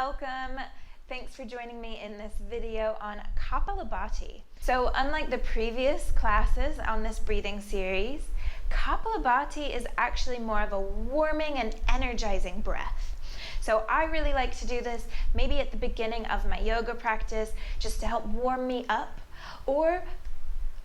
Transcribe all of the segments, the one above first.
Welcome. Thanks for joining me in this video on Kapalabhati. So unlike the previous classes on this breathing series, Kapalabhati is actually more of a warming and energizing breath. So I really like to do this maybe at the beginning of my yoga practice just to help warm me up, or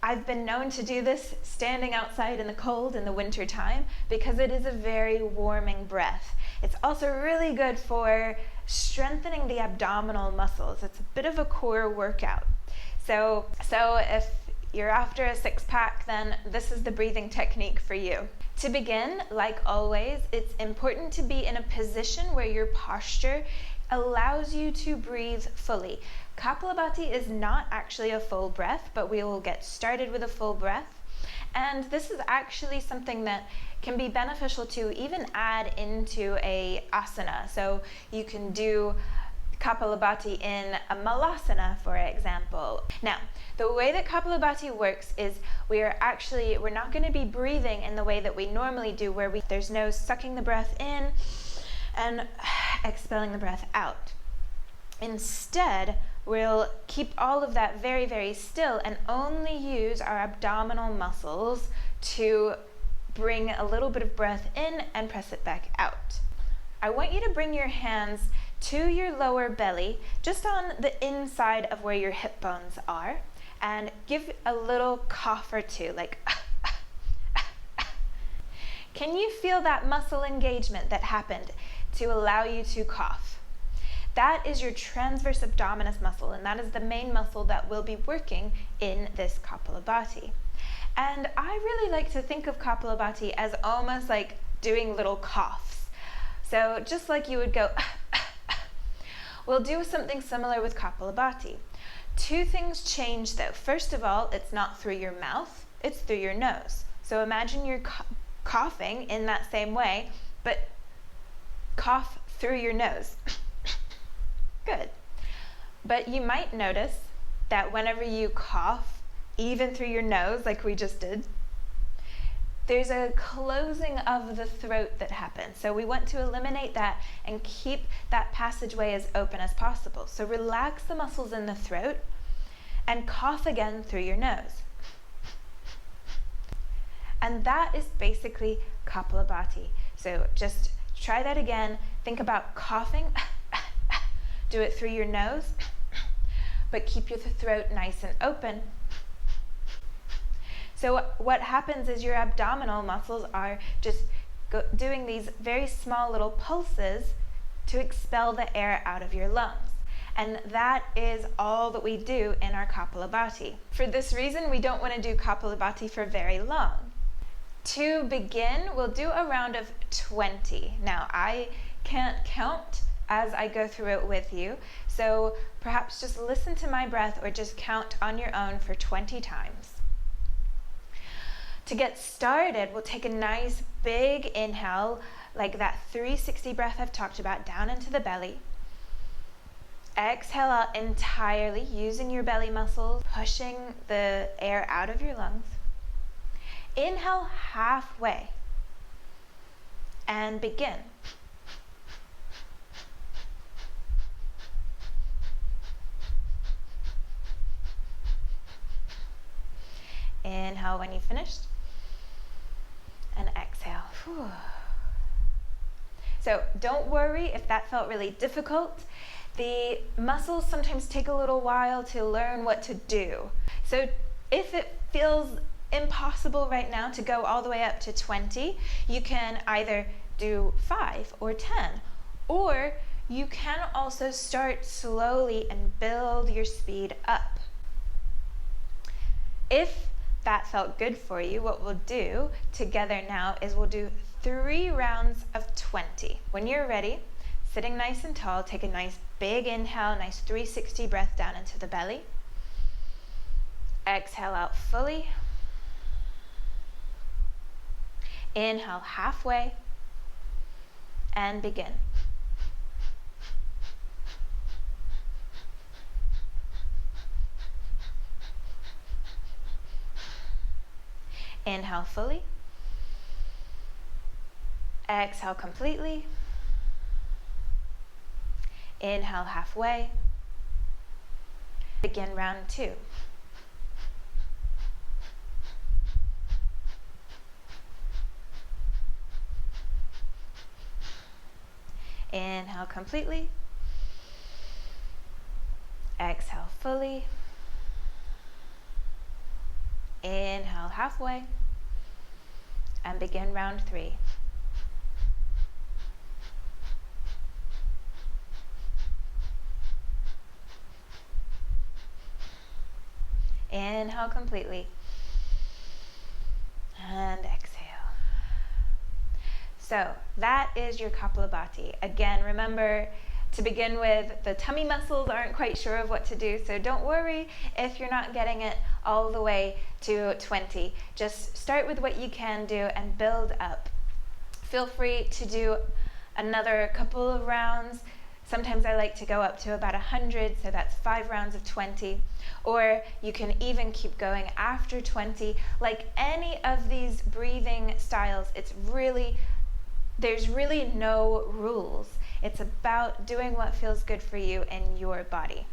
I've been known to do this standing outside in the cold in the winter time because it is a very warming breath. It's also really good for strengthening the abdominal muscles. It's a bit of a core workout. So if you're after a six-pack, then this is the breathing technique for you. To begin, like always, it's important to be in a position where your posture allows you to breathe fully. Kapalabhati is not actually a full breath, but we will get started with a full breath. And this is actually something that can be beneficial to even add into a asana. So you can do Kapalabhati in a malasana, for example. Now, the way that Kapalabhati works is we're not going to be breathing in the way that we normally do, where there's no sucking the breath in and expelling the breath out. Instead, we'll keep all of that very, very still and only use our abdominal muscles to bring a little bit of breath in and press it back out. I want you to bring your hands to your lower belly, just on the inside of where your hip bones are, and give a little cough or two, like Can you feel that muscle engagement that happened to allow you to cough? That is your transverse abdominis muscle, and that is the main muscle that will be working in this Kapalabhati. And I really like to think of Kapalabhati as almost like doing little coughs. So just like you would go, we'll do something similar with Kapalabhati. Two things change though. First of all, it's not through your mouth, it's through your nose. So imagine you're coughing in that same way, but cough through your nose. Good. But you might notice that whenever you cough, even through your nose, like we just did, there's a closing of the throat that happens. So we want to eliminate that and keep that passageway as open as possible. So relax the muscles in the throat and cough again through your nose. And that is basically Kapalabhati. So just try that again. Think about coughing. Do it through your nose, but keep your throat nice and open. So what happens is your abdominal muscles are just doing these very small little pulses to expel the air out of your lungs. And that is all that we do in our Kapalabhati. For this reason, we don't want to do Kapalabhati for very long. To begin, we'll do a round of 20. Now, I can't count as I go through it with you, so perhaps just listen to my breath or just count on your own for 20 times. To get started, we'll take a nice big inhale, like that 360 breath I've talked about, down into the belly. Exhale out entirely, using your belly muscles, pushing the air out of your lungs. Inhale halfway and begin. Inhale when you finished, and exhale. Whew. So don't worry if that felt really difficult. The muscles sometimes take a little while to learn what to do. So if it feels impossible right now to go all the way up to 20, you can either do 5 or 10, or you can also start slowly and build your speed up. If that felt good for you, what we'll do together now is we'll do 3 rounds of 20. When you're ready, sitting nice and tall, take a nice big inhale, nice 360 breath down into the belly. Exhale out fully. Inhale halfway and begin. Inhale fully. Exhale completely. Inhale halfway. Begin round 2. Inhale completely. Exhale fully. Inhale halfway. And begin round 3. Inhale completely. And exhale. So that is your Kapalabhati. Again, remember, to begin with, the tummy muscles aren't quite sure of what to do, so don't worry if you're not getting it all the way to 20. Just start with what you can do and build up. Feel free to do another couple of rounds. Sometimes I like to go up to about 100, so that's 5 rounds of 20. Or you can even keep going after 20. Like any of these breathing styles, there's really no rules. It's about doing what feels good for you in your body.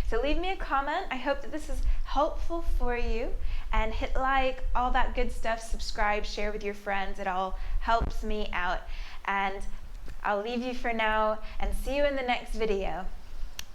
So leave me a comment. I hope that this is helpful for you, and hit like, all that good stuff, subscribe, share with your friends. It all helps me out. And I'll leave you for now and see you in the next video.